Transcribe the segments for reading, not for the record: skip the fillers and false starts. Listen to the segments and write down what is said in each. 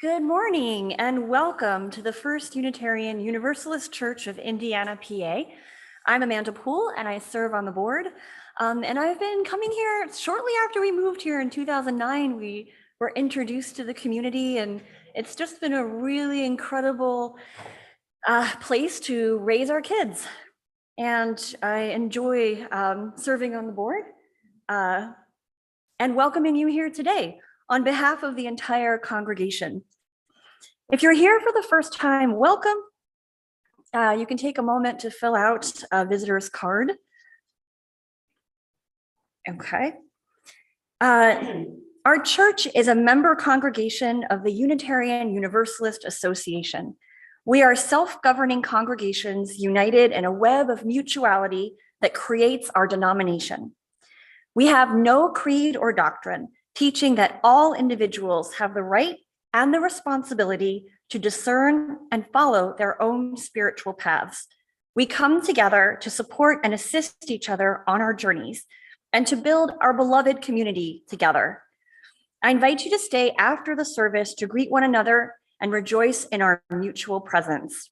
Good morning and welcome to the First Unitarian Universalist Church of Indiana, PA. I'm Amanda Poole and I serve on the board. And I've been coming here shortly after we moved here in 2009. We were introduced to the community and it's just been a really incredible place to raise our kids. And I enjoy serving on the board and welcoming you here today on behalf of the entire congregation. If you're here for the first time, welcome. You can take a moment to fill out a visitor's card. Okay. Our church is a member congregation of the Unitarian Universalist Association. We are self-governing congregations united in a web of mutuality that creates our denomination. We have no creed or doctrine, teaching that all individuals have the right and the responsibility to discern and follow their own spiritual paths. We come together to support and assist each other on our journeys and to build our beloved community together. I invite you to stay after the service to greet one another and rejoice in our mutual presence.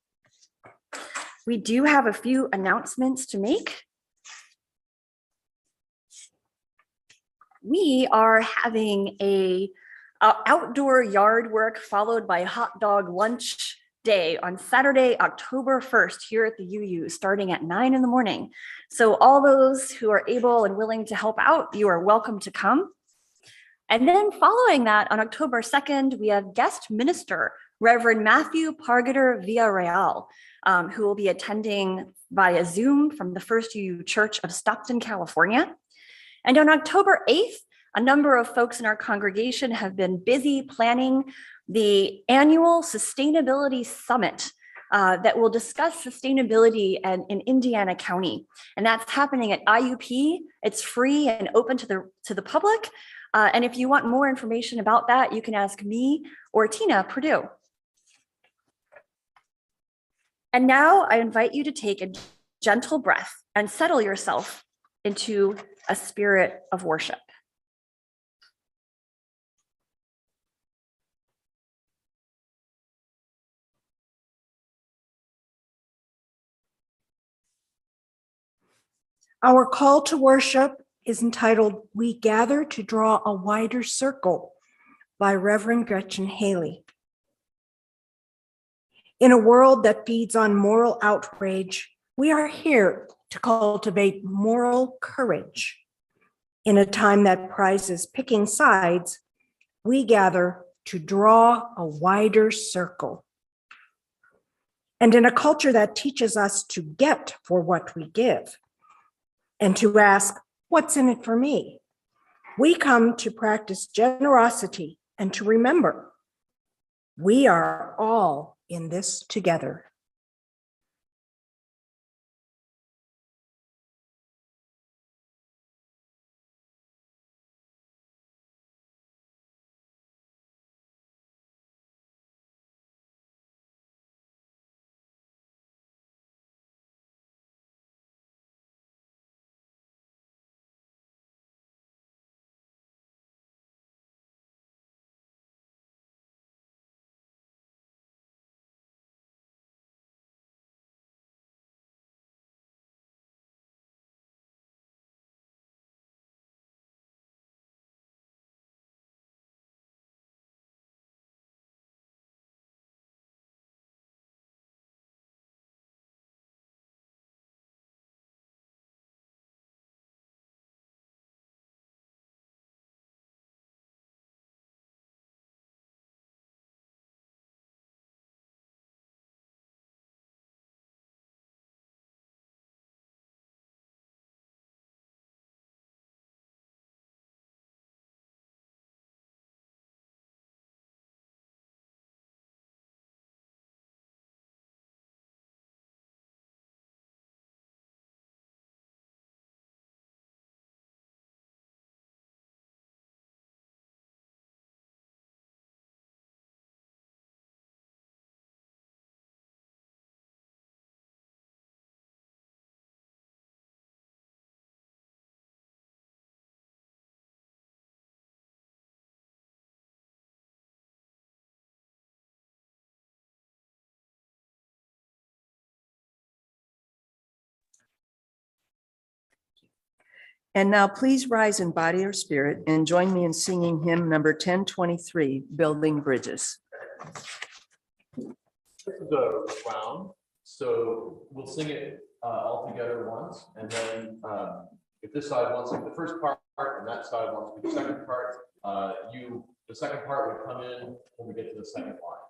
We do have a few announcements to make. We are having a outdoor yard work followed by hot dog lunch day on Saturday, October 1st here at the UU, starting at 9 in the morning. So all those who are able and willing to help out, you are welcome to come. And then following that, on October 2nd, we have guest minister, Reverend Matthew Pargeter Villarreal, who will be attending via Zoom from the First UU Church of Stockton, California. And on October 8th, a number of folks in our congregation have been busy planning the annual Sustainability Summit that will discuss sustainability in Indiana County. And that's happening at IUP. It's free and open to the public. And if you want more information about that, you can ask me or Tina Purdue. And now I invite you to take a gentle breath and settle yourself into a spirit of worship. Our call to worship is entitled, "We Gather to Draw a Wider Circle" by Reverend Gretchen Haley. In a world that feeds on moral outrage, we are here to cultivate moral courage. In a time that prizes picking sides, we gather to draw a wider circle. And in a culture that teaches us to get for what we give, and to ask, what's in it for me? We come to practice generosity and to remember, we are all in this together. And now please rise in body or spirit and join me in singing hymn number 1023, Building Bridges. This is a round, so we'll sing it all together once, and then if this side wants to be the first part and that side wants to be the second part, the second part would come in when we get to the second line.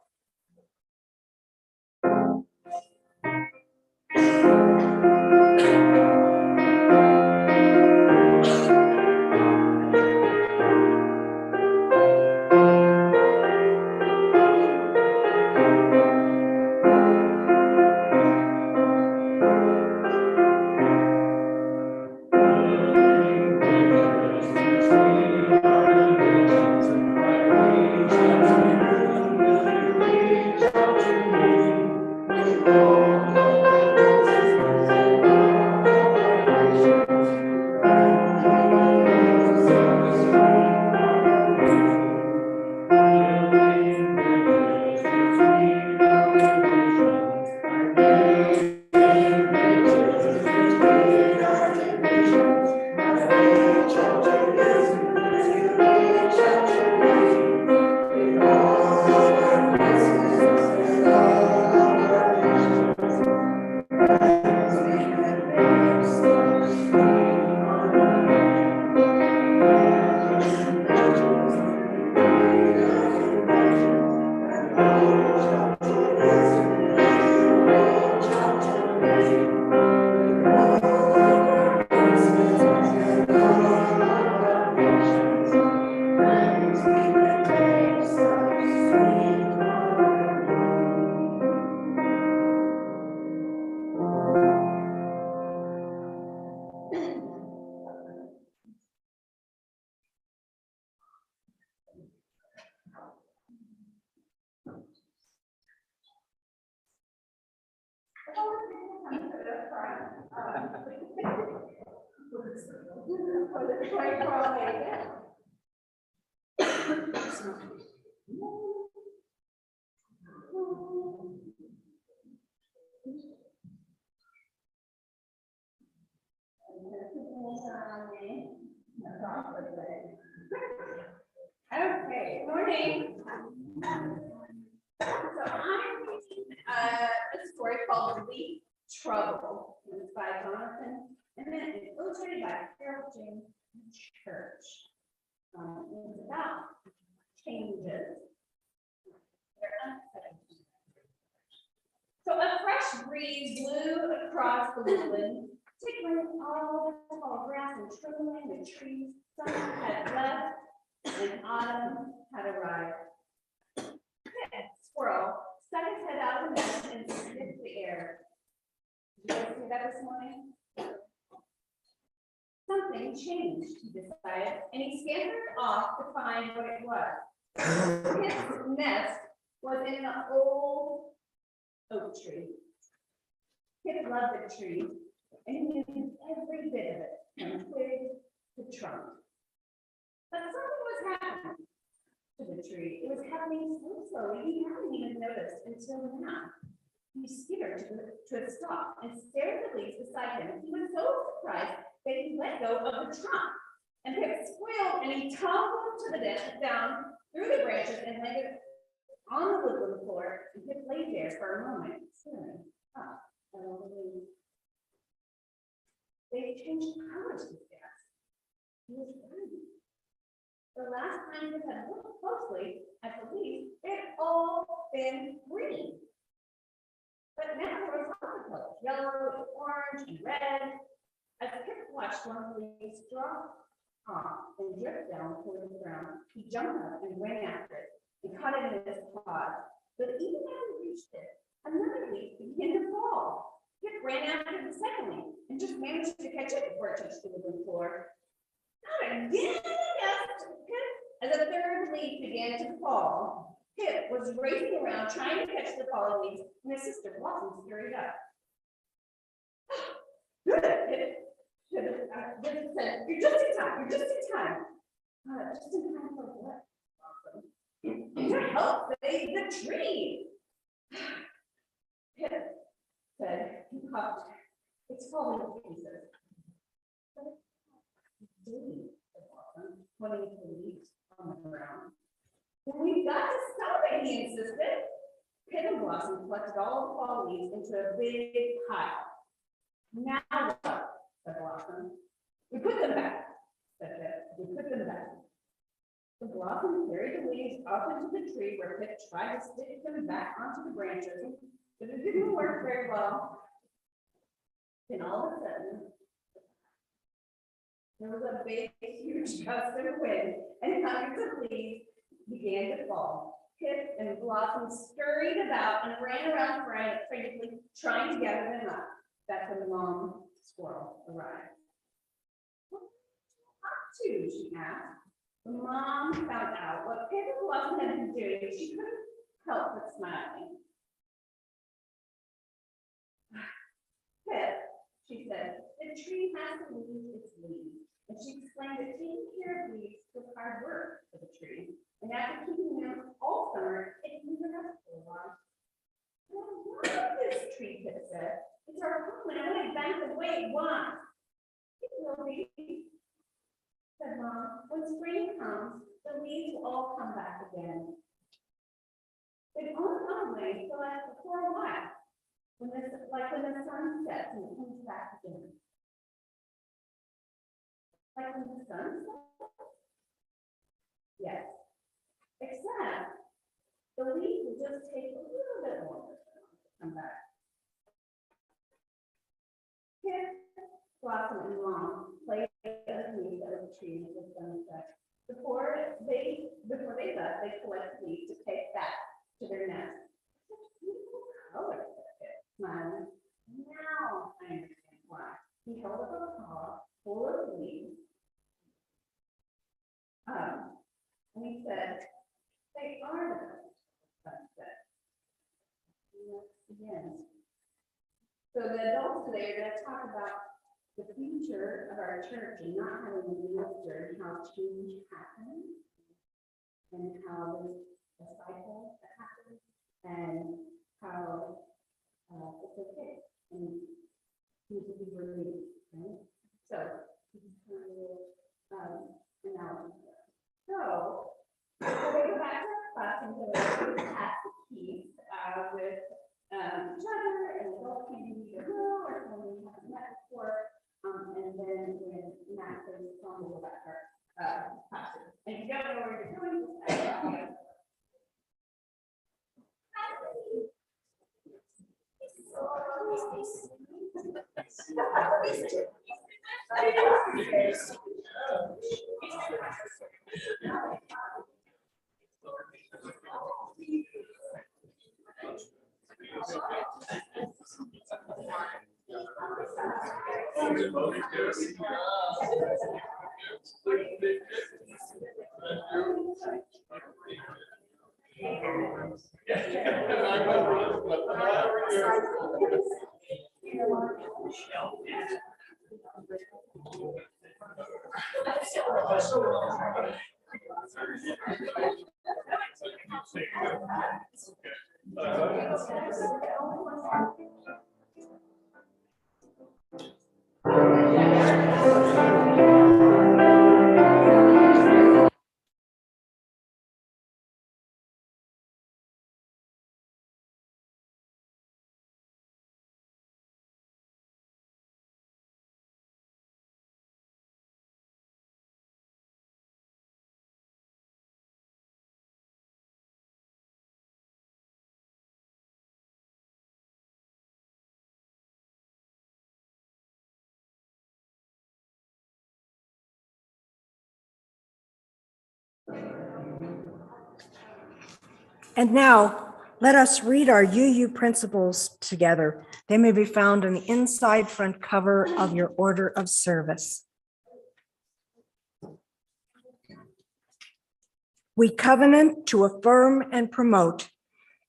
Okay, morning. So I'm reading a story called Leaf Trouble. It's by Jonathan, and then it's illustrated by Carol James Church. It's about changes. They're unexpected. So a fresh breeze blew across the woodland, tickling all the tall grass and trimming the trees. Summer had left and autumn had arrived. Squirrel stuck his head out of the nest and sniffed the air. Did you guys see that this morning? Something changed, he decided, and he scampered off to find what it was. His nest was in an old oak tree. Kip loved the tree, and he knew every bit of it, from twig to trunk. But something was happening to the tree. It was happening so slowly, he hadn't even noticed until now. He skittered to a stop and stared at the leaves beside him. He was so surprised that he let go of the trunk. And Pip squealed and he tumbled to the down through the branches and landed on the woodland floor. And Pip lay there for a moment, staring up at all the leaves. They changed colors, he guessed. He was right. The last time Pip had looked closely at the leaves, it had all been green. But now there was other colors, yellow, orange, and red. As Pip watched one of the leaves drop off and drift down toward the ground, he jumped up and ran after it and caught it in his paws. But even as he reached it, another leaf began to fall. Pip ran after the second leaf and just managed to catch it before it touched the wooden floor. Not again, gasped Pip, as a third leaf began to fall. Pip was racing around trying to catch the falling leaves, and his sister Blossom scurried up. Good, Pip. Pip said, "You're just in time. You're just in time." Just in time for what? Blossom? To help save the tree. Pip said, he puffed. It's falling to pieces. Pointing to the leaves on the ground. We've got to stop it, he insisted. Pip and Blossom collected all the fall leaves into a big pile. Now what? Said Blossom. We put them back, said Pip. We put them back. The Blossom carried the leaves up into the tree where Pip tried to stick them back onto the branches, but it didn't work very well. Then all of a sudden, there was a big, huge gust of wind, and hundreds of leaves began to fall. Pip and Blossom scurried about and ran around frantically, trying to gather them up. That's when the mom squirrel arrived. "What are you up to?" she asked. The mom found out what Pip and Blossom had been doing. She couldn't help but smiling. "Pip," she said, "the tree has to lose its leaves." And she explained that taking care of leaves was hard work for the tree. And after keeping them all summer, it needs a rest for a while. "I love this tree," Pip said. "It's our home, and I want it back the way it was." "It will be," said Mom. "When spring comes, the leaves will all come back again." They've only gone away for a while. When the sun sets and it comes back again. Like when the sun sets? Yes. Except the leaf will just take a little bit longer to come back. Pip, Blossom, and Mom played underneath the tree with the sunset. Before they left, they collected leaves to take back to their nest. Such beautiful colors, said Pip, smiling. "Now I understand why." He held up a paw full of leaves. And he said, "They are the colors of sunset." Again. So the adults today are going to talk about the future of our church and not having a minister and how change happens and how there's a cycle that happens and how it's okay and need to be released, right? So this is kind of analogy. So we go back to our class and go pass the keys with each other, and the adults can be either who or someone we haven't met before. And then when Matt says the song, we'll go back to our classroom. And if you don't know where you're going, just ask me. And now, let us read our UU principles together. They may be found on the inside front cover of your order of service. We covenant to affirm and promote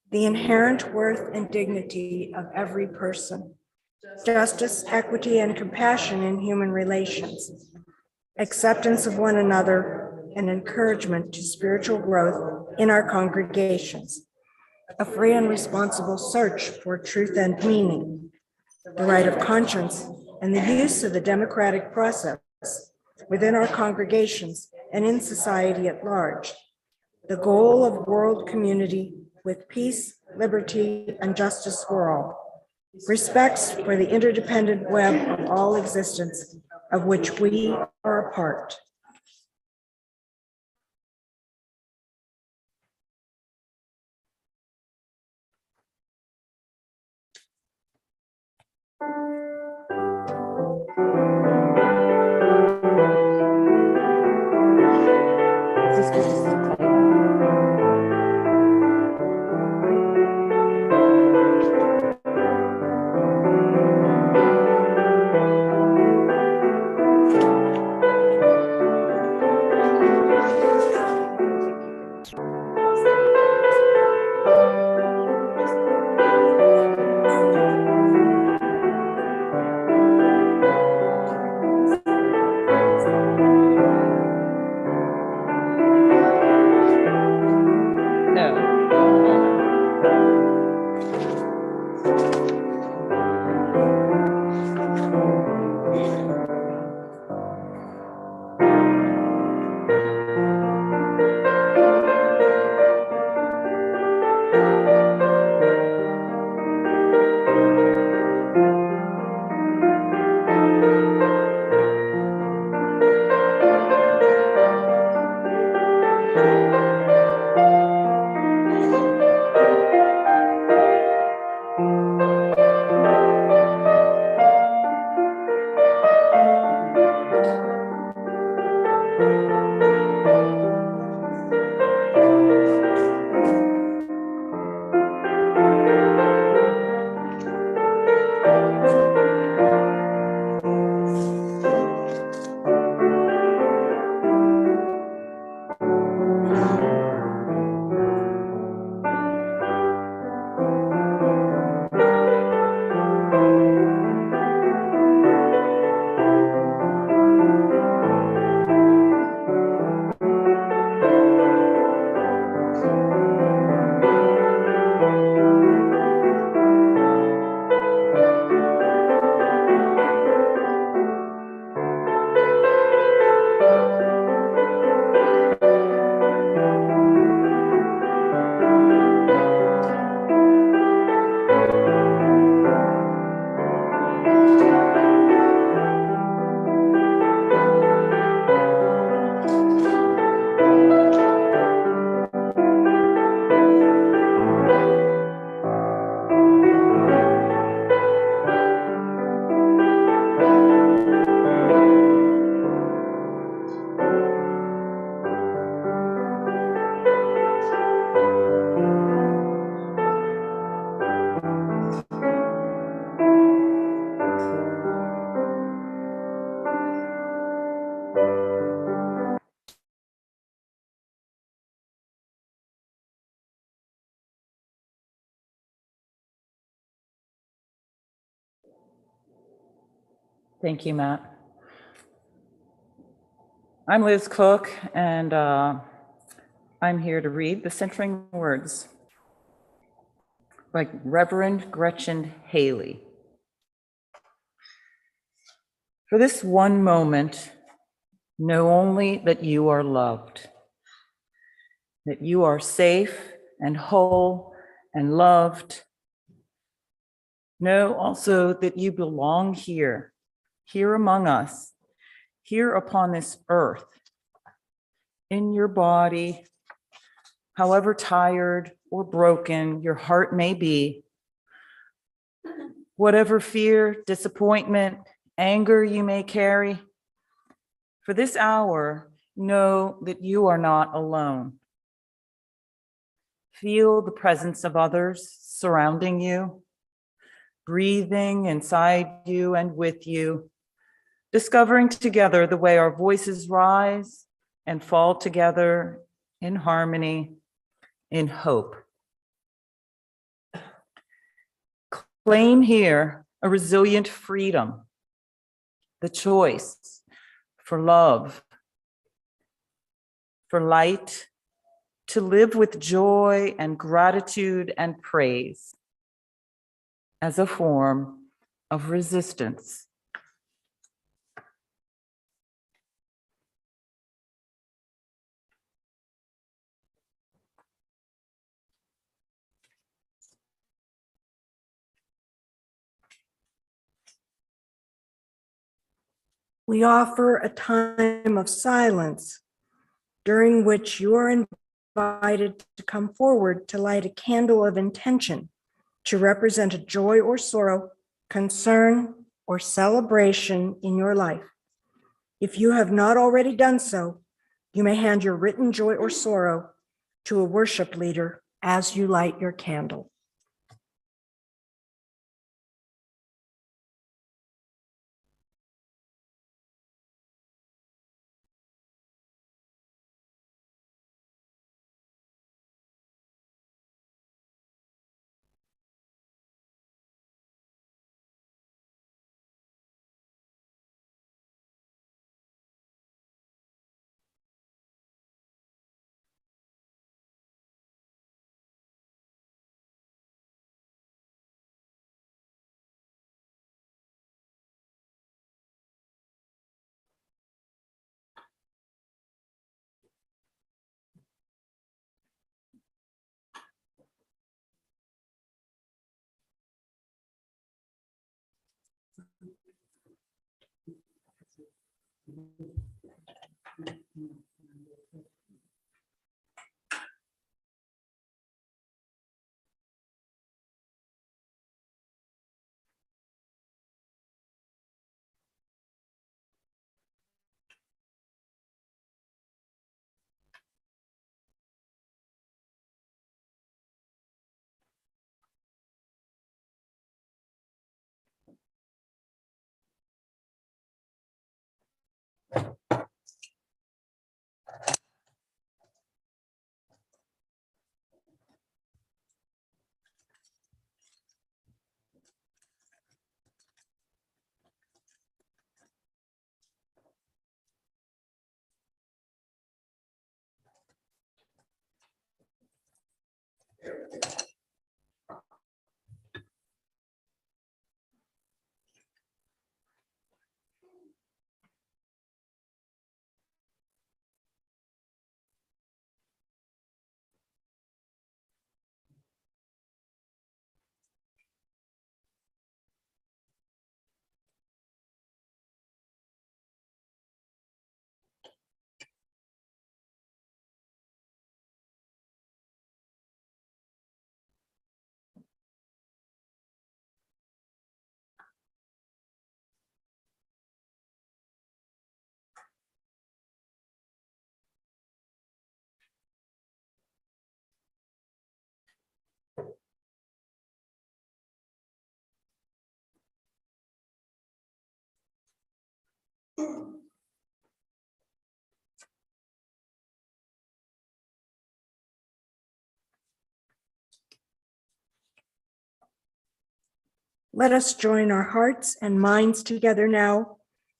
the inherent worth and dignity of every person, justice, equity, and compassion in human relations, acceptance of one another, and encouragement to spiritual growth in our congregations, a free and responsible search for truth and meaning, the right of conscience, and the use of the democratic process within our congregations and in society at large. The goal of world community with peace, liberty, and justice for all. Respects for the interdependent web of all existence of which we are a part. Thank you, Matt. I'm Liz Cook, and I'm here to read the centering words by Reverend Gretchen Haley. For this one moment, know only that you are loved, that you are safe and whole and loved. Know also that you belong here among us, here upon this earth, in your body, however tired or broken your heart may be, whatever fear, disappointment, anger you may carry. For this hour, know that you are not alone. Feel the presence of others surrounding you, breathing inside you and with you, discovering together the way our voices rise and fall together in harmony, in hope. Claim here a resilient freedom, the choice for love, for light, to live with joy and gratitude and praise as a form of resistance. We offer a time of silence during which you are invited to come forward to light a candle of intention to represent a joy or sorrow, concern, or celebration in your life. If you have not already done so, you may hand your written joy or sorrow to a worship leader as you light your candle. Let us join our hearts and minds together now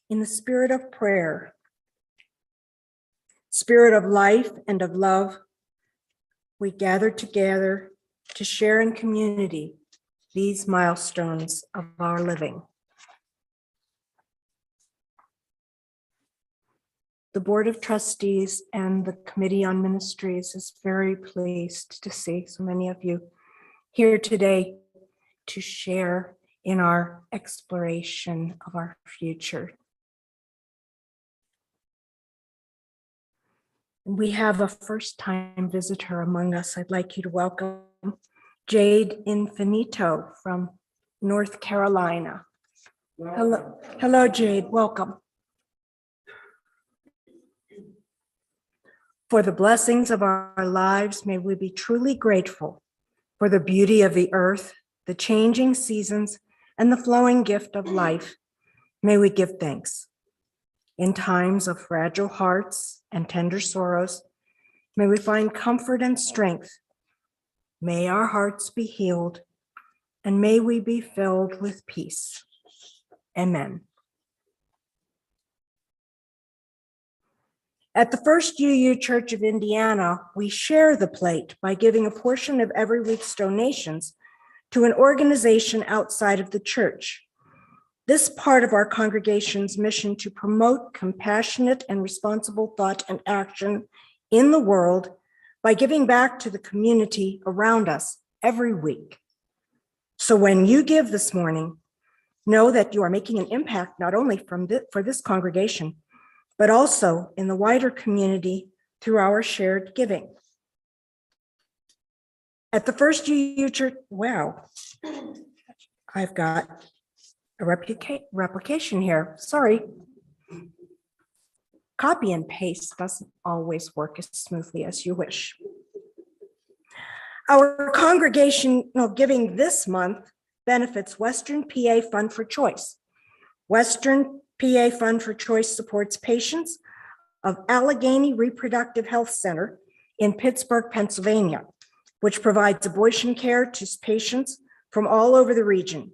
in the spirit of prayer. Spirit of life and of love, we gather together to share in community these milestones of our living. The Board of Trustees and the Committee on Ministries is very pleased to see so many of you here today to share in our exploration of our future. We have a first-time visitor among us. I'd like you to welcome Jade Infinito from North Carolina. Hello, Jade, welcome. For the blessings of our lives, may we be truly grateful for the beauty of the earth, the changing seasons, and the flowing gift of life. May we give thanks. In times of fragile hearts and tender sorrows, may we find comfort and strength. May our hearts be healed, and may we be filled with peace. Amen. At the First UU Church of Indiana, we share the plate by giving a portion of every week's donations to an organization outside of the church. This part of our congregation's mission to promote compassionate and responsible thought and action in the world by giving back to the community around us every week. So when you give this morning, Know that you are making an impact not only for this congregation, but also in the wider community through our shared giving. At the First UU Church, wow, I've got a replication here, sorry. Copy and paste doesn't always work as smoothly as you wish. Our congregational giving this month benefits Western PA Fund for Choice. Western PA Fund for Choice supports patients of Allegheny Reproductive Health Center in Pittsburgh, Pennsylvania, which provides abortion care to patients from all over the region,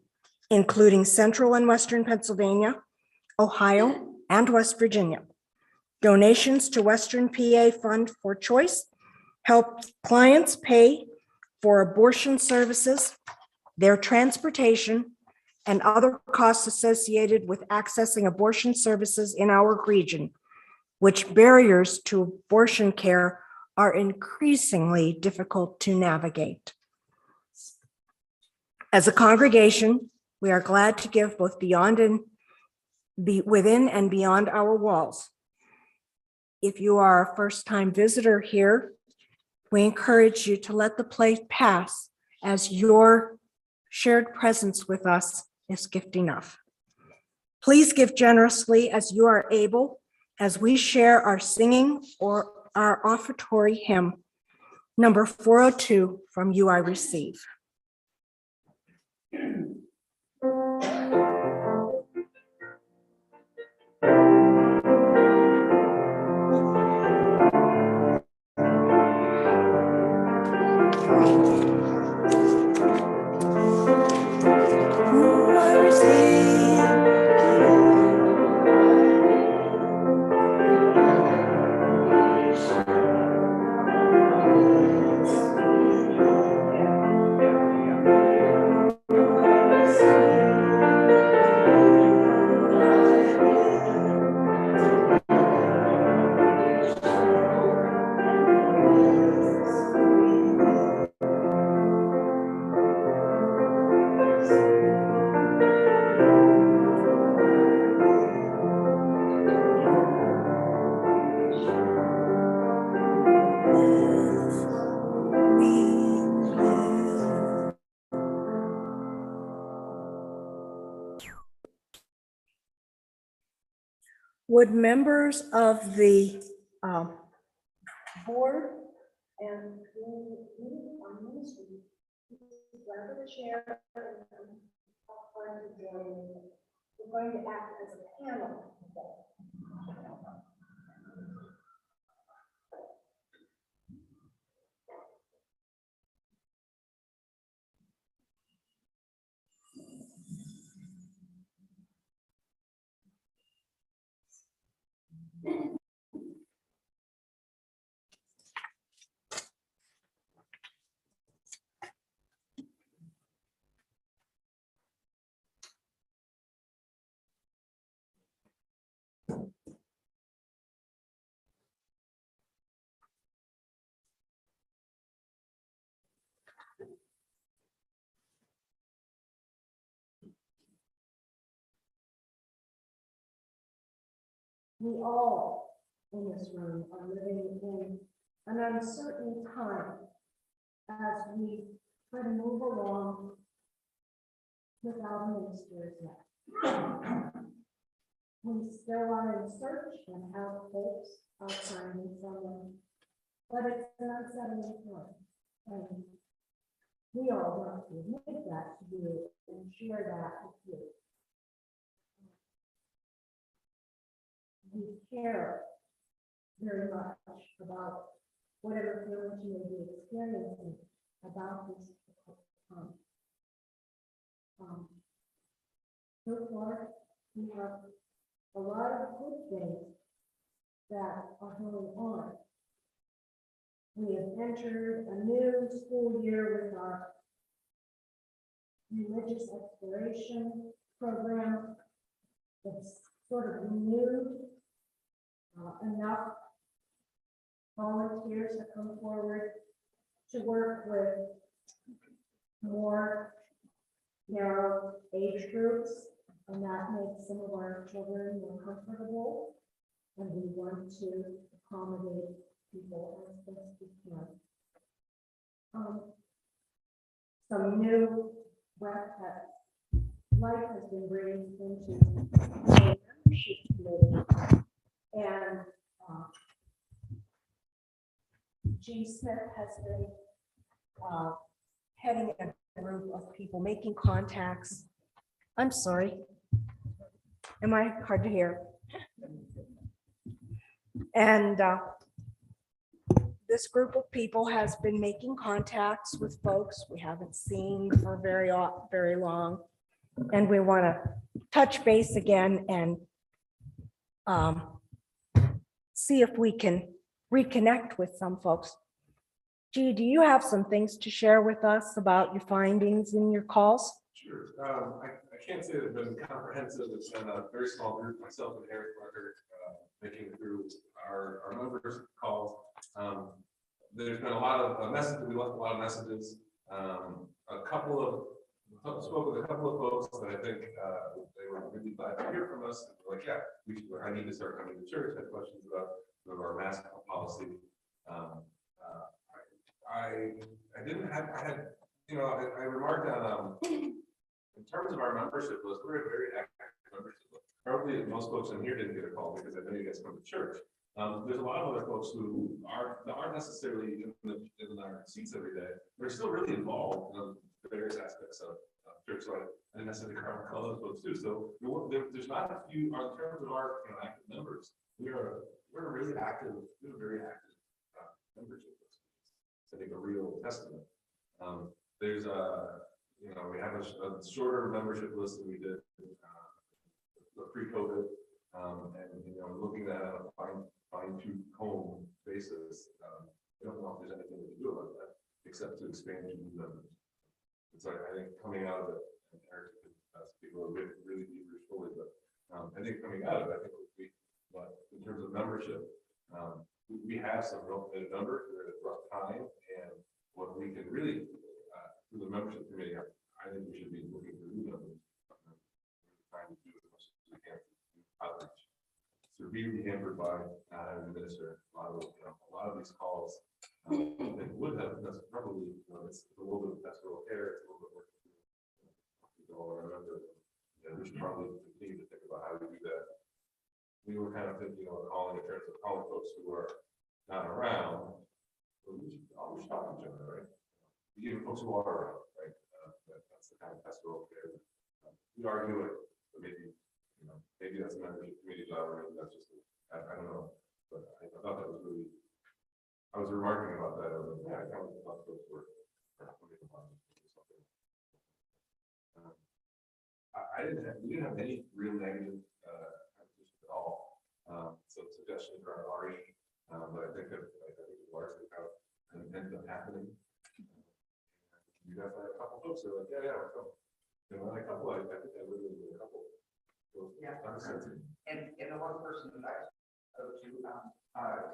including Central and Western Pennsylvania, Ohio, and West Virginia. Donations to Western PA Fund for Choice help clients pay for abortion services, their transportation, and other costs associated with accessing abortion services in our region, which barriers to abortion care are increasingly difficult to navigate. As a congregation, we are glad to give both beyond and within and beyond our walls. If you are a first-time visitor here, we encourage you to let the plate pass, as your shared presence with us is gift enough. Please give generously as you are able as we share our singing or our offertory hymn, number 402 from You I Receive. Would members of the board and ministry grab a chair and join me? We're going to act as a panel. We all in this room are living in an uncertain time as we try to move along without a minister yet. We still are in search and have hopes of finding someone, but it's an unsettling time. And we all want to admit that to you and share that with you. We care very much about whatever feelings you may be experiencing about this difficult time. So far, we have a lot of good things that are going on. We have entered a new school year with our religious exploration program. It's sort of renewed. Enough volunteers have come forward to work with more narrow age groups And that makes some of our children more comfortable. And we want to accommodate people as best we can. Some new breath that life has been bringing into the membership committee. And G. Smith has been Heading a group of people making contacts. I'm sorry. Am I hard to hear? And this group of people has been making contacts with folks we haven't seen for very long. And we want to touch base again and see if we can reconnect with some folks. Gee, do you have some things to share with us about your findings in your calls? Sure. I can't say that it's been comprehensive. It's been a very small group, myself and Eric Parker, making it through our members' calls. There's been a lot of messages. We left a lot of messages. Spoke with a couple of folks that I think they were really glad to hear from us. And were like, yeah, I need to start coming to church. Had questions about our mask policy. I remarked on, in terms of our membership list, we're a very active membership list. Probably most folks in here didn't get a call because I know you guys come to church. There's a lot of other folks who aren't necessarily in our seats every day. They're still really involved in the various aspects of church. So I didn't necessarily call those folks too. So there's not a few, in terms of our active members, we're a really active, very active membership list. I think a real testament. There's we have a shorter membership list than we did pre-COVID, and looking at it on a fine-tooth comb basis, I don't know if there's anything we can do about that except to expand to new members. It's like, I think coming out of it, and Eric can speak a little bit really deeper fully, but I think coming out of it, I think in terms of membership, we have some real committed numbers. We're at a rough time, and what we can really, through the membership committee, I think we should be looking for new numbers. Trying to do as much as we can outreach. Severely hampered by not having a minister. A lot of these calls that would have probably, it's a little bit of pastoral care, it's a little bit work. All our members, we should probably continue to think about how to do that. We were kind of thinking of calling in terms of calling folks who are not around. We should always talk to each other, right? Even folks who are around, right? That's the kind of pastoral care. We argue it, but maybe that's a membership committee job, or maybe that's just, I don't know. But I thought that was really, I was remarking about that. I was like, yeah, I kind of thought those were. We didn't have any real negative at all. So suggestions around RE, but I think it largely ended up happening. You guys had a couple folks that were like, yeah, we're coming. A couple, I think I really did a couple. Yeah. And the one person that I spoke to,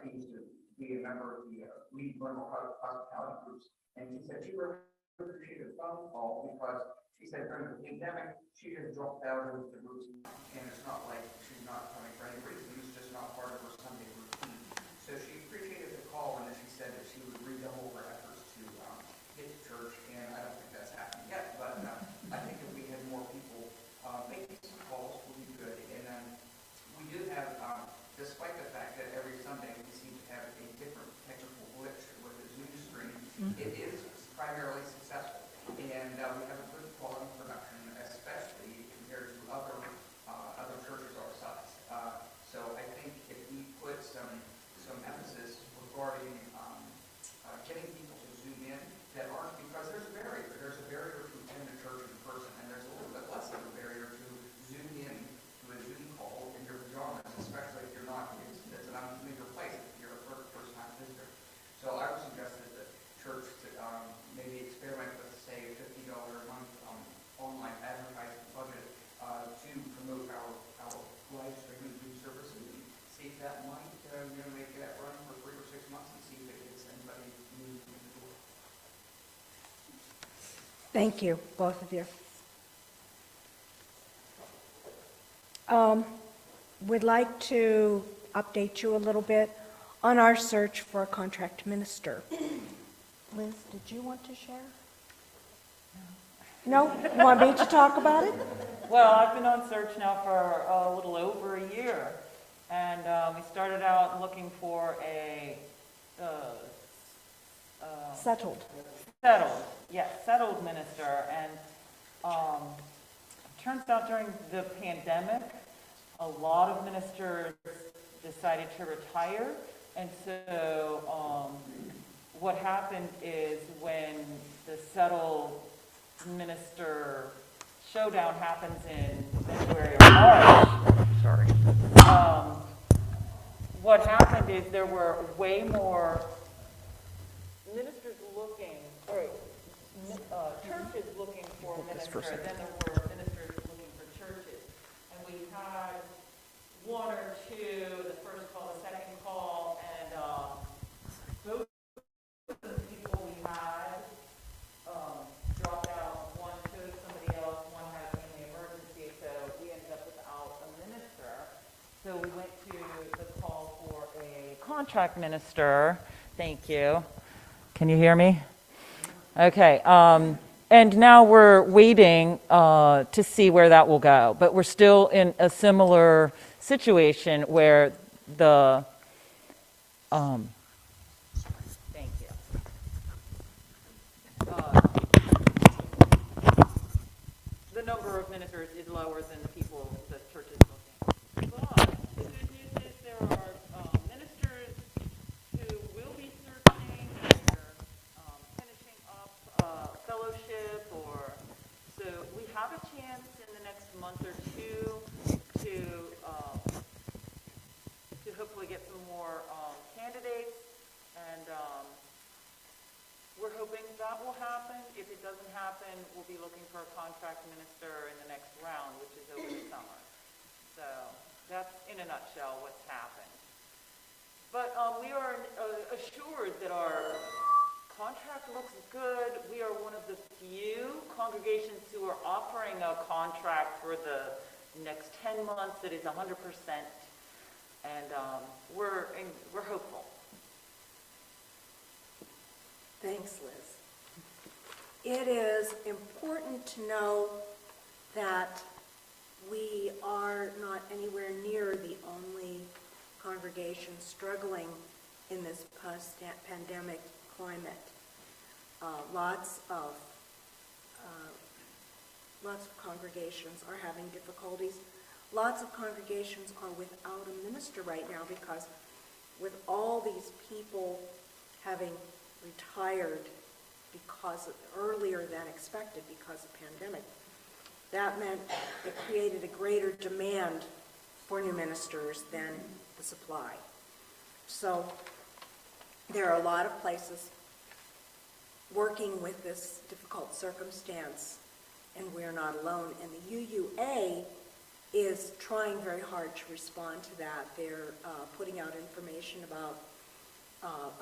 seems to be a member of the Lead Learning Hospitality Groups, and she said she really appreciated the phone call because she said during the pandemic, she had dropped out of the groups, and it's not like she's not coming for any reason, it's just not part of her Sunday routine. So she appreciated the call, and then she said that she would redouble her efforts to get to church, and I don't think that's happened yet, but I think if we had more people making some calls would be good. And we do have, despite the fact that every Sunday we seem to have a different technical glitch with the Zoom stream, it is primarily successful. And we have a good quality production, especially compared to other churches our size. So I think if we put some emphasis regarding getting people to Zoom in that aren't, because there's a barrier to attend a church in person, and there's a little bit less of a barrier to Zoom in to a Zoom call in your pajamas, especially if you're not, it's an unfamiliar place if you're a first time visitor. So I would suggest that the church maybe experiment with, say, $50 a month online advertising budget to promote our live streaming Zoom services, and see if that might make that run for 3 or 6 months and see if it gets anybody new in the door. Thank you, both of you. We'd like to update you a little bit on our search for a contract minister. Liz, did you want to share? No? You want me to talk about it? Well, I've been on search now for a little over a year, and we started out looking for a Settled. settled minister, and turns out during the pandemic, a lot of ministers decided to retire, and so what happened is when the settled minister showdown happens in February or March, what happened is there were way more ministers looking, or churches looking for a minister than there were ministers looking for churches. And we had one or two, the first call, the second call, and both of the people we had dropped out. One chose somebody else, one had a family emergency, so we ended up without a minister. So we went to the call for a contract minister. Thank you. Can you hear me? Okay. And now we're waiting to see where that will go. But we're still in a similar situation where the thank you. The number of ministers is lower than the people the church is looking. But the good news is there are ministers who will be searching, they're finishing up fellowship, or so we have a chance in the next month or two to hopefully get some more candidates, and we're hoping that will happen. If it doesn't happen, we'll be looking for a contract minister in the next round, which is over the summer. So that's in a nutshell what's happened. But we are assured that our contract looks good. We are one of the few congregations who are offering a contract for the next 10 months that is 100%, and we're hopeful. Thanks, Liz. It is important to know that we are not anywhere near the only congregation struggling in this post-pandemic climate. Lots of congregations are having difficulties. Lots of congregations are without a minister right now because with all these people having retired earlier than expected because of pandemic, that meant it created a greater demand for new ministers than the supply. So there are a lot of places working with this difficult circumstance, and we're not alone. And the UUA is trying very hard to respond to that. They're putting out information about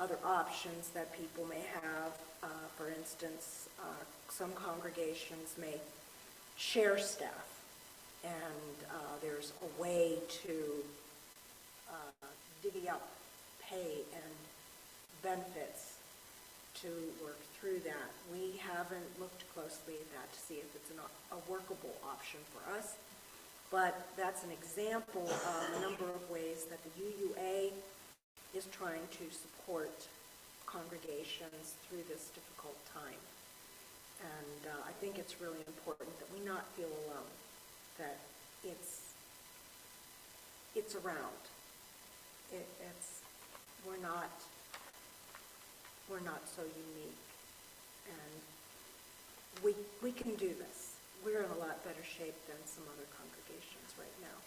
other options that people may have. For instance, some congregations may share staff, and there's a way to divvy up pay and benefits to work through that. We haven't looked closely at that to see if it's a workable option for us, but that's an example of a number of ways that the UUA is trying to support congregations through this difficult time. And I think it's really important that we not feel alone, that it's around. We're not so unique, and we can do this. We're in a lot better shape than some other congregations right now.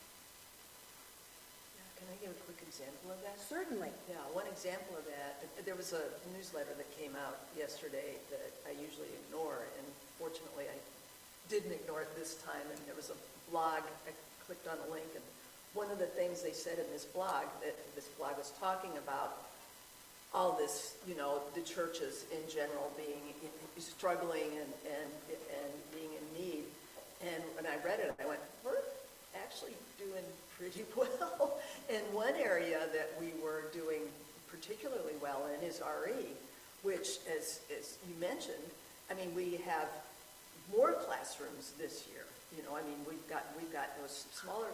Can I give a quick example of that? Certainly. Yeah, one example of that, there was a newsletter that came out yesterday that I usually ignore, and fortunately I didn't ignore it this time, and there was a blog, I clicked on a link, and one of the things they said in this blog, that this blog was talking about all this, the churches in general being struggling and being in need. And when I read it, I went, we're actually doing pretty well. And one area that we were doing particularly well in is RE, which, as you mentioned, I mean, we have more classrooms this year. You know, I mean, we've got those smaller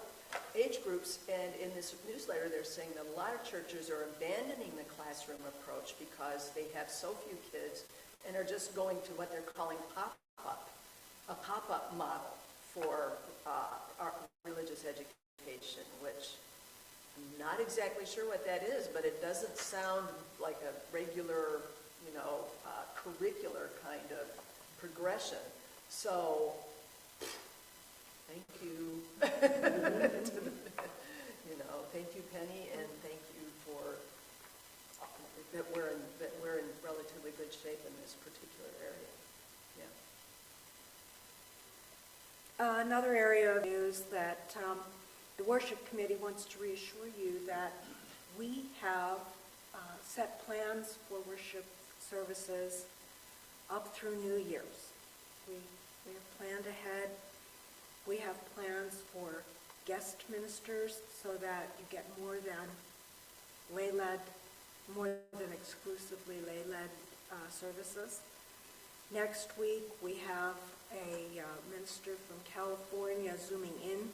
age groups, and in this newsletter, they're saying that a lot of churches are abandoning the classroom approach because they have so few kids and are just going to what they're calling a pop-up model for our religious education, which I'm not exactly sure what that is, but it doesn't sound like a regular, you know, curricular kind of progression. So, thank you. You know, thank you, Penny, and thank you for that we're in relatively good shape in this particular area. Yeah. Another area of news that the worship committee wants to reassure you that we have set plans for worship services up through New Year's. We have planned ahead. We have plans for guest ministers so that you get more than exclusively lay-led services. Next week, we have a minister from California zooming in.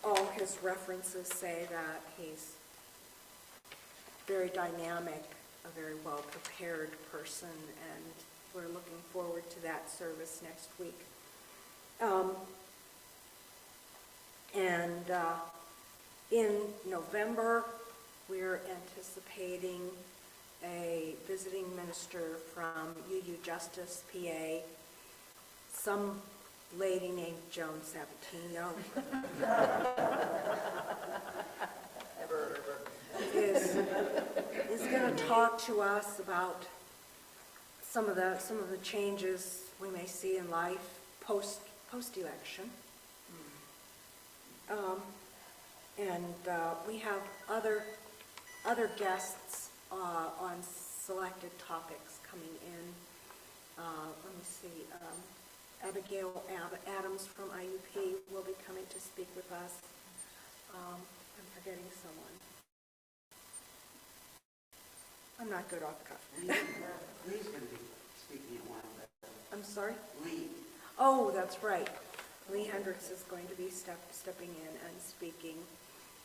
All his references say that he's very dynamic, a very well-prepared person, and we're looking forward to that service next week. In November, we're anticipating a visiting minister from UU Justice, PA, some lady named Joan Sabatino. is going to talk to us about some of the changes we may see in life post-election. We have other guests on selected topics coming in. Let me see. Abigail Adams from IUP will be coming to speak with us. I'm forgetting someone. I'm not good off the cuff. Lee's going to be speaking at one of them. I'm sorry? Lee. Oh, that's right. Lee Hendricks is going to be stepping in and speaking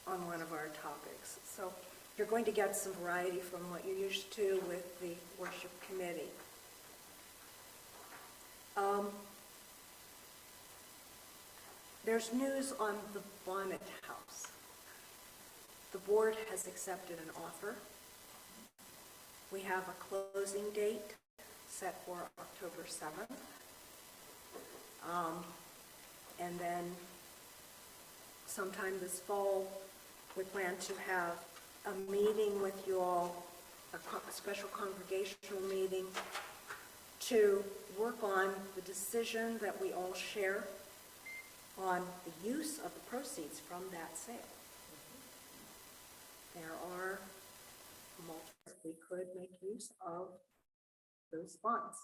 on one of our topics. So you're going to get some variety from what you're used to with the worship committee. There's news on the Bonnet House. The board has accepted an offer. We have a closing date set for October 7th. And then sometime this fall, we plan to have a meeting with you all, a special congregational meeting to work on the decision that we all share on the use of the proceeds from that sale. There are multiple we could make use of those funds.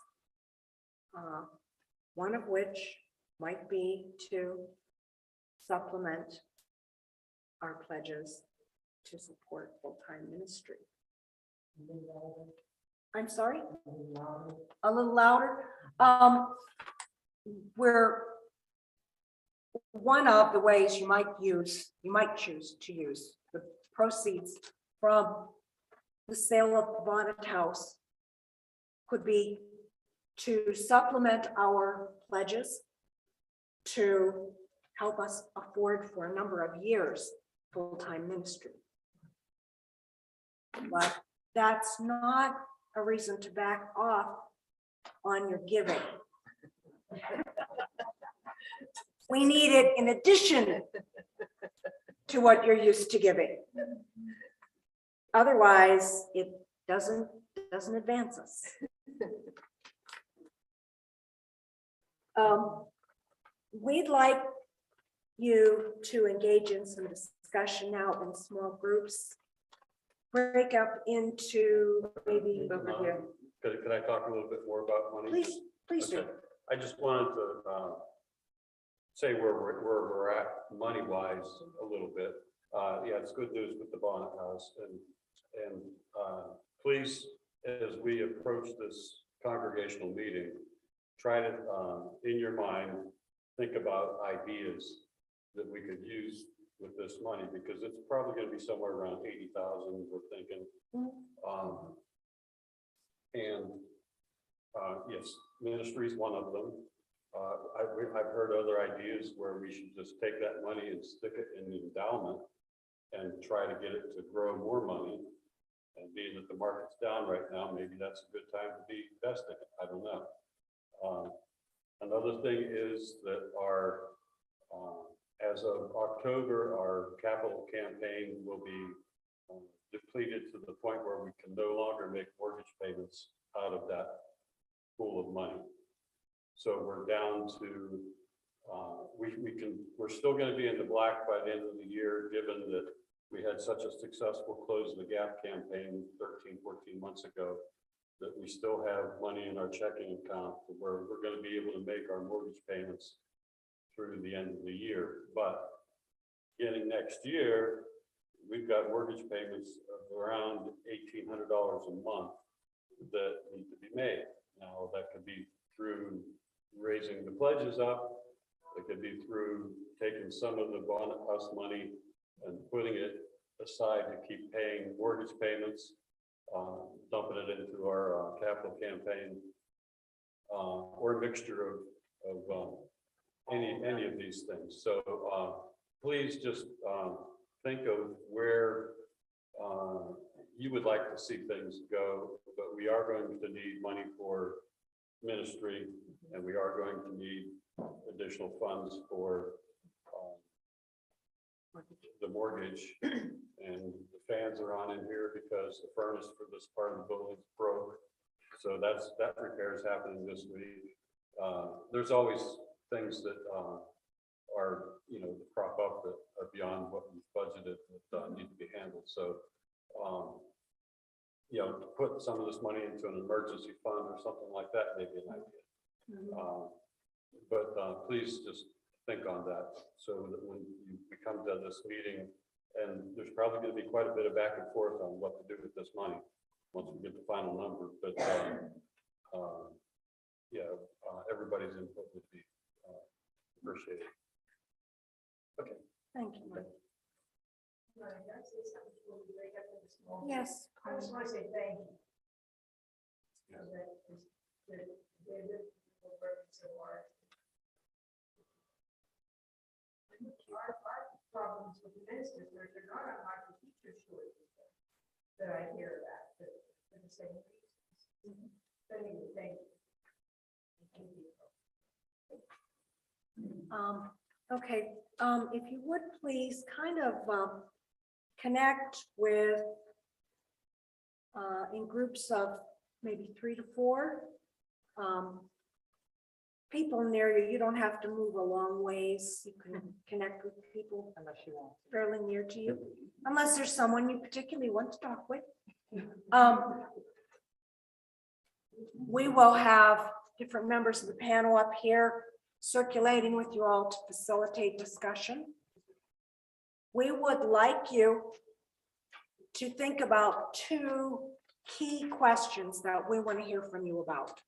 One of which might be to supplement our pledges to support full-time ministry. I'm sorry? A little louder. One of the ways you might choose to use the proceeds from the sale of the Bonnet House could be to supplement our pledges to help us afford for a number of years full-time ministry. But that's not a reason to back off on your giving. We need it in addition to what you're used to giving. Otherwise, it doesn't advance us. We'd like you to engage in some discussion now in small groups. Break up into maybe over here. Could I talk a little bit more about money? Please do. Okay. I just wanted to say where we're at money-wise a little bit. Yeah, it's good news with the Bonnet House, and please, as we approach this congregational meeting, try to, in your mind, think about ideas that we could use with this money, because it's probably gonna be somewhere around 80,000, we're thinking. Yes, ministry is one of them. I've heard other ideas where we should just take that money and stick it in the endowment and try to get it to grow more money. And being that the market's down right now, maybe that's a good time to be investing. I don't know. Another thing is that as of October, our capital campaign will be depleted to the point where we can no longer make mortgage payments out of that pool of money. So we're down to, we're still going to be in the black by the end of the year, given that we had such a successful Close the Gap campaign 13, 14 months ago, that we still have money in our checking account where we're going to be able to make our mortgage payments through the end of the year. But beginning next year, we've got mortgage payments of around $1,800 a month that need to be made. Now, that could be through raising the pledges up. It could be through taking some of the Bonnet House money and putting it aside to keep paying mortgage payments, dumping it into our capital campaign, or a mixture of any of these things. So please just think of where you would like to see things go, but we are going to need money for ministry, and we are going to need additional funds for the mortgage. And the fans are on in here because the furnace for this part of the building broke. So that repair is happening this week. There's always things that are, crop up that are beyond what we've budgeted that need to be handled. So, to put some of this money into an emergency fund or something like that may be an idea. But please just think on that, so that when we come to this meeting, and there's probably going to be quite a bit of back and forth on what to do with this money once we get the final number. But everybody's input would be appreciated. Okay. Thank you. Yes. I just want to say thank you. David, working so hard. Our problems with the ministers, they're not unlike the teacher shortages that I hear about, but for the same reasons. Anyway, thank you. Okay, if you would please kind of connect with in groups of maybe 3 to 4 people near you. You don't have to move a long ways. You can connect with people fairly near to you, unless there's someone you particularly want to talk with. We will have different members of the panel up here circulating with you all to facilitate discussion. We would like you to think about 2 key questions that we want to hear from you about.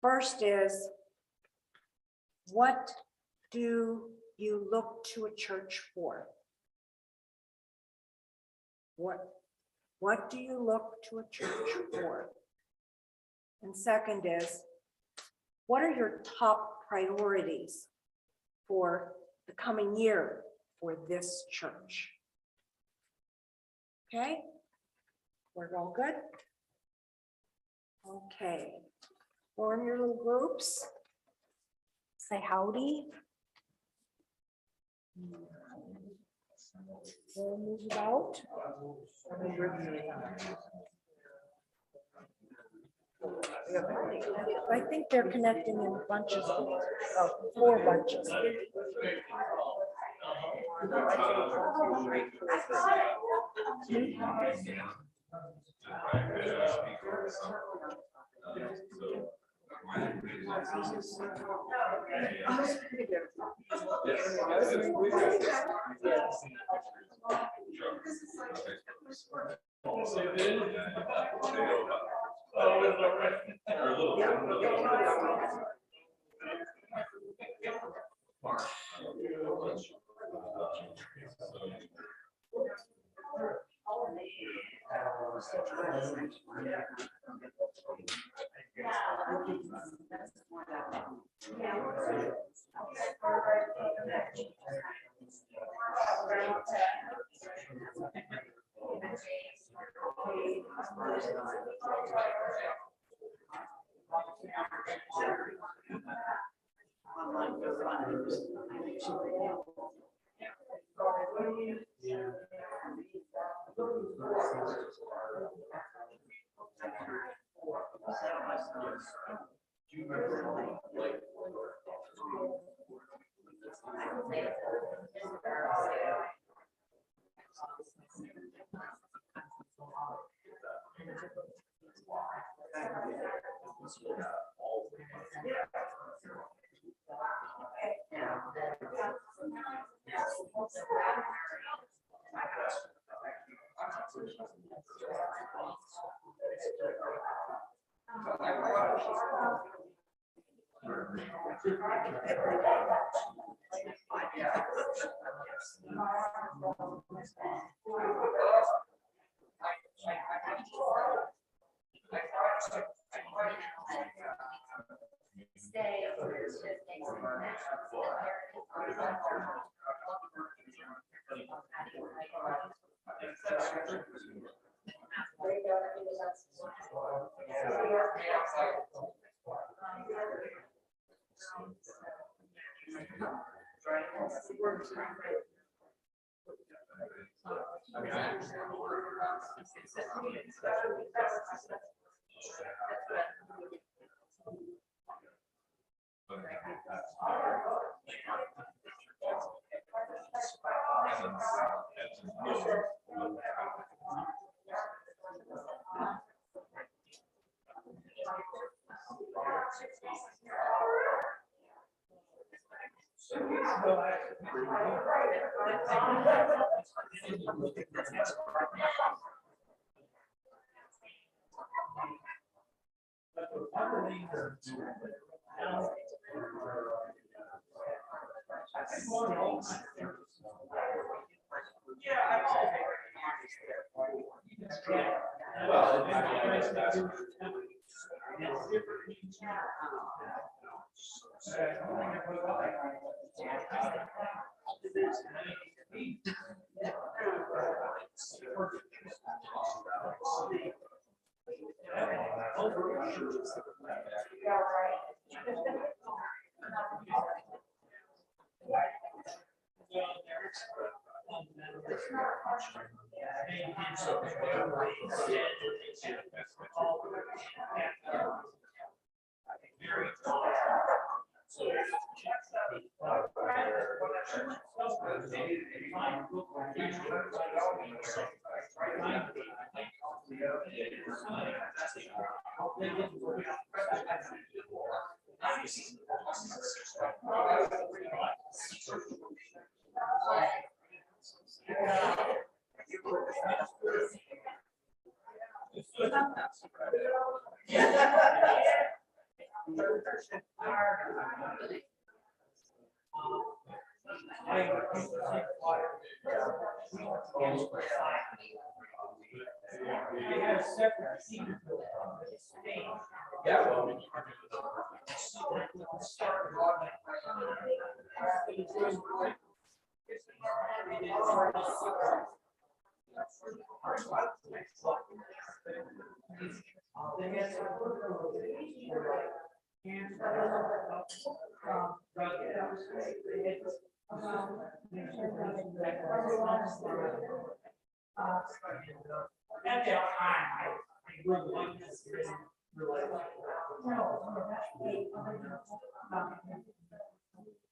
First is, what do you look to a church for? What do you look to a church for? And second is, what are your top priorities for the coming year for this church? Okay, we're all good? Okay, form your little groups. Say howdy. We'll move about. I think they're connecting in bunches of 4 bunches.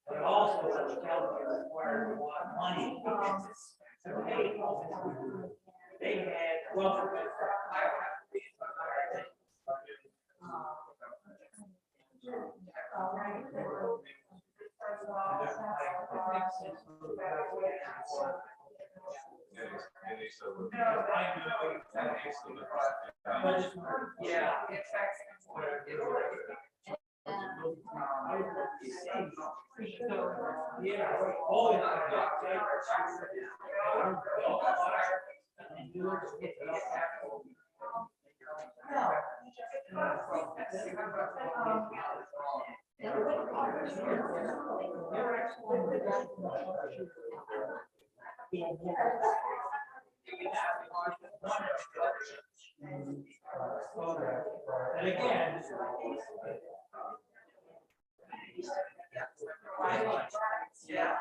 But also, let's tell you, required a lot of money. They had, well. Yeah. And again. Yeah.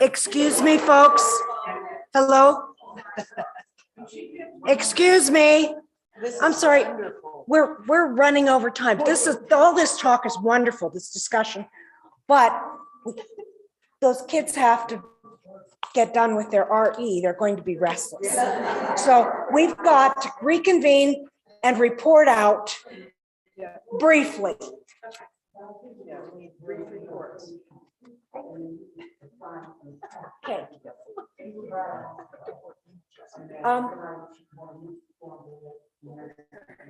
Excuse me, folks. Hello? Excuse me. I'm sorry. We're running over time. All this talk is wonderful, this discussion. But those kids have to get done with their RE. They're going to be restless. So we've got to reconvene and report out briefly. Yeah, we need brief reports. Okay.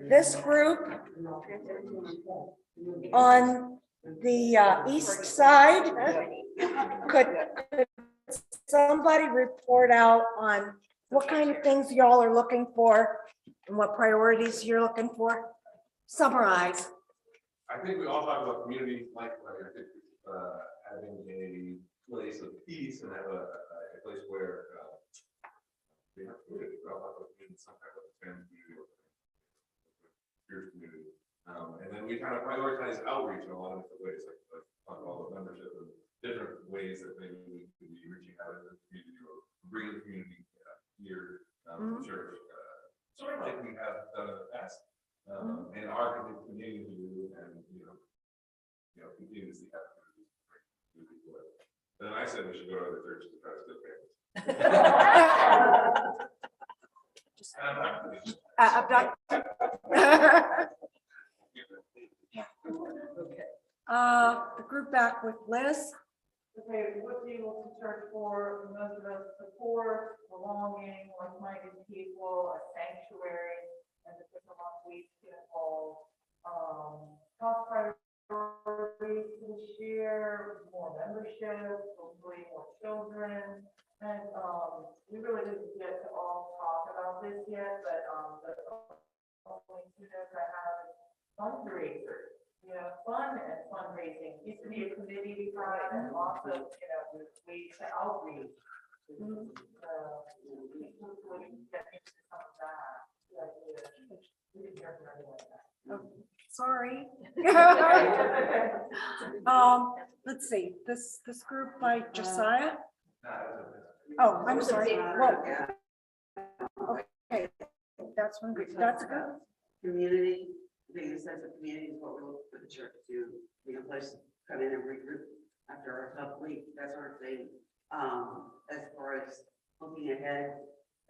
This group on the east side, could somebody report out on what kind of things y'all are looking for and what priorities you're looking for? Summarize. I think we all talk about community life, I think, having a place of peace and have a place where we have community, we all have a community, some type of family community or peer community. And then we kind of prioritize outreach in a lot of different ways, like talk about membership and different ways that maybe we could be reaching out in the community or bringing the community here to church. Sort of like we have done in the past. And our community to do, and continue to see how then I said we should go to other churches to try to still The group back with Liz. Okay, what do you look to church for? Most of us support, belonging, like-minded people, a sanctuary, and the different weeks get involved. Health priorities this year, more membership, hopefully more children. And we really didn't get to all talk about this yet, but the only students I have is fundraisers. Fun and fundraising. Used to be a committee we tried and lots of, ways to outreach. Hopefully get into some of that. We didn't hear from anyone like that. Sorry. Let's see, this group by Josiah. Oh, I'm sorry. Well, okay, that's one good. That's good. Community, being a sense of community is what we look for the church to be a place to come in and regroup after our tough week, that sort of thing. As far as looking ahead,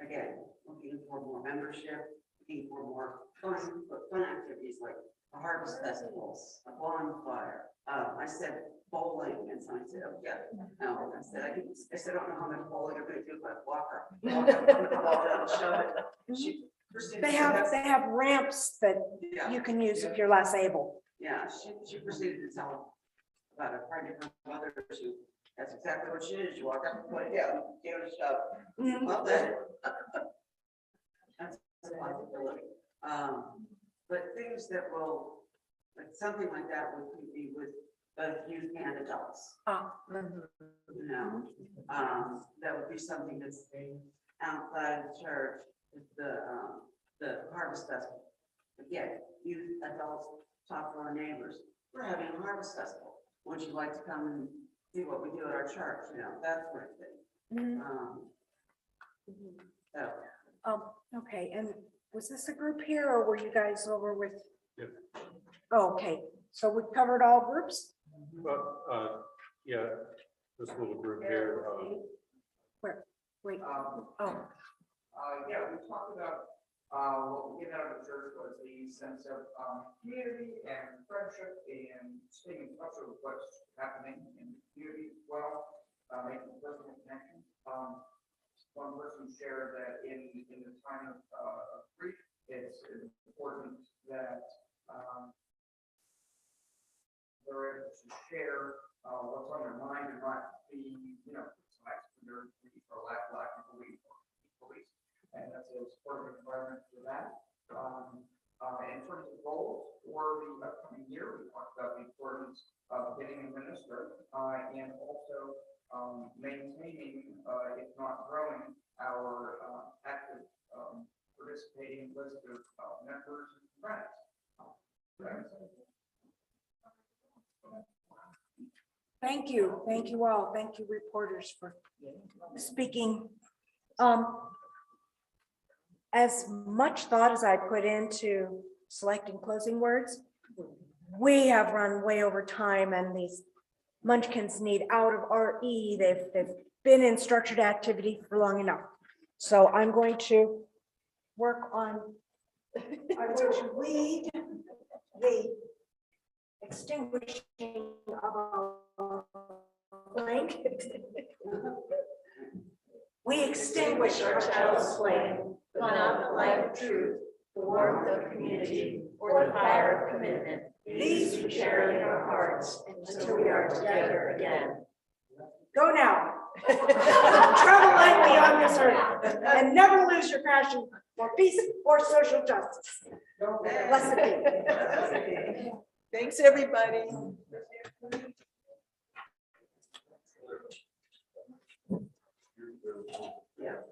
again, looking for more membership, looking for more fun activities like the harvest festivals, a bonfire. I said bowling, and someone said, "Oh yeah." No, I said I don't know how much bowling I'm going to do, but walk the ball down and shove it. They have ramps that you can use if you're less able. Yeah, she proceeded to tell about a friend of her mother who, that's exactly what she is. You walk up and put it down, give it a shove. Love that. That's a possibility. But things that will, like something like that would be with both youth and adults. That would be something that's outside the church. The harvest festival. Again, youth, adults, talk to our neighbors. We're having a harvest festival. Would you like to come and do what we do at our church? That sort of thing. Okay, and was this a group here or were you guys over with? Yep. Oh, okay, so we covered all groups? But, yeah, this little group here, Where? Wait, oh, Yeah, we talked about what we get out of the church was a sense of, community and friendship and staying in touch with what's happening in the community as well, making personal connections. One person shared that in the time of grief, it's important that they're able to share what's on their mind and not be, their grief or lack of belief or belief. And that's a supportive environment for that. In terms of goals for the upcoming year, we talked about the importance of getting a minister and also maintaining, if not growing, our active participating list of members and friends. Thank you. Thank you all. Thank you, reporters, for speaking. As much thought as I put into selecting closing words, we have run way over time, and these munchkins need out of RE. They've been in structured activity for long enough. So I'm going to work on, I'm going to read the extinguishing of a blanket. We extinguish our child's flame, but not the light of truth, the warmth of community, or the fire of commitment. These we carry in our hearts until we are together again. Go now. Travel lightly on this earth and never lose your passion for peace or social justice. Blessed be. Thanks, everybody. Yeah.